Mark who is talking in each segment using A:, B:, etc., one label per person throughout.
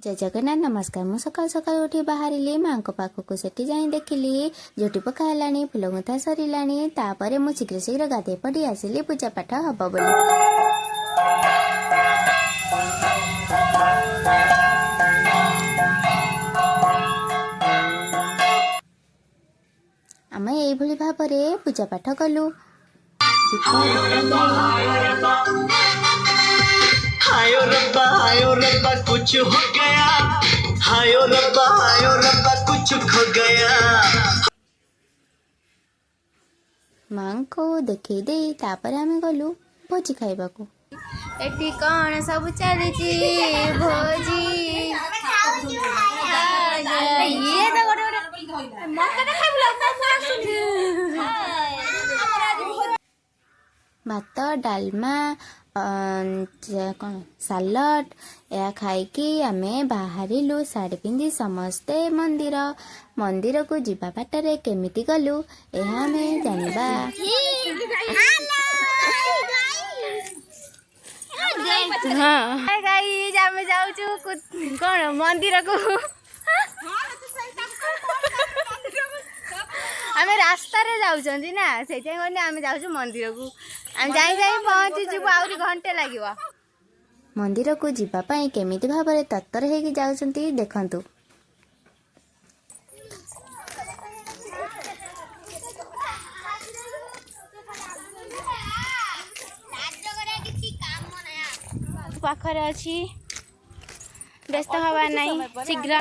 A: जय जगन्नाथ नमस्कार। मु सकाल सकाल उठी बाहर माँ पाखक से जा देखिली झोटी पका है फुल गुंथा सर तापर मु शीघ्र शीघ्र गाधे पड़ी आसिली पूजा पाठ हम बोली। आम ये भाव पूजा पाठ कलु।
B: हायो रब्बा कुछ हो गया, हायो रब्बा कुछ खो गया।
A: माँ को देखी दे तापर आम गलु भोजी खाइबा को।
C: एटी कौन सब चलची भोजी ये तो गोटे मत ना खाइबला
A: भात डालमा कौन सालड या खाइकी आमे बाहरिलु साड़ी पिंधि समस्ते मंदिर मंदिर को जीवा बाटरे केमिति गलु एहा आमे जानिबा।
C: हां गाइस आमे जाउछु कोन मंदिर को आमे रास्ता रे जाउछंती ना सेते गने आमे जाउछु मंदिर को आमे जाई जाई पहुंची जु आउरी घंटे लागिवो।
A: मंदिर को जीवा पई केमिति भाबरे तत्तर हेकी जाउछंती देखंतु।
C: पाखरे अछि व्यस्त हवा नहीं शीघ्र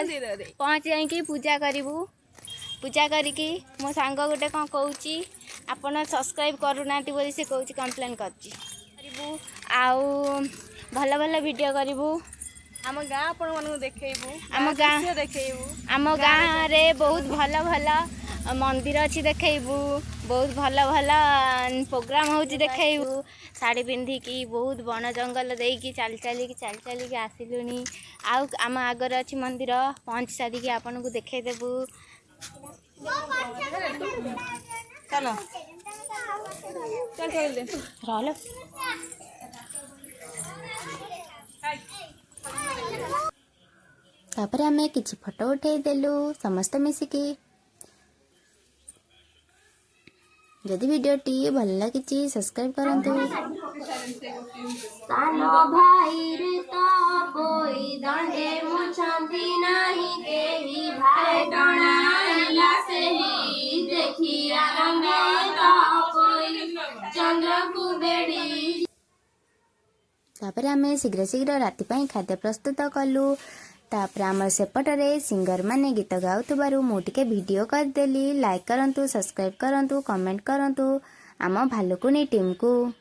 C: पहुंच जाई पूजा करिवु। पूजा करिकी मो सांग गोटे कौन कहूँ आपण सब्सक्राइब करूना बोली से कहूँ कंप्लेन करूँ आउ भल भल वीडियो करूँ
D: आम गाँ आपण मन देखू
C: आम गाँ रे बहुत भल भल मंदिर अच्छी देखू बहुत भल भल प्रोग्राम हो देखू साड़ी पिंधिकी बहुत बन जंगल देकी चली चलिकी आसिलुनी आउ आम आगर अच्छी मंदिर पहुँच सारिकी आपन को देखदेबू।
D: चलो चल खेल
A: रहलो तापर आमे किछि फोटो उठेई देलु समस्त मिसिकी। जदि वीडियोटी भल लागिछि सब्सक्राइब करंतु।
E: सानो भाई रे तो कोई दंडे मुछंती नहीं केही भाई टणाइला से ही देखी आरंभे तो कोई चंद्र को बेड़ी।
A: तापर आमे शीघ्र शीघ्र राति पई खाद्य प्रस्तुत कलु। तापर आमर सेपटरे सिंगर माने गीत गाउथबारु मु टिके वीडियो कर देली। लाइक करंतु सब्सक्राइब करंतु कमेंट करंतु आम भालुकुनी टीम को।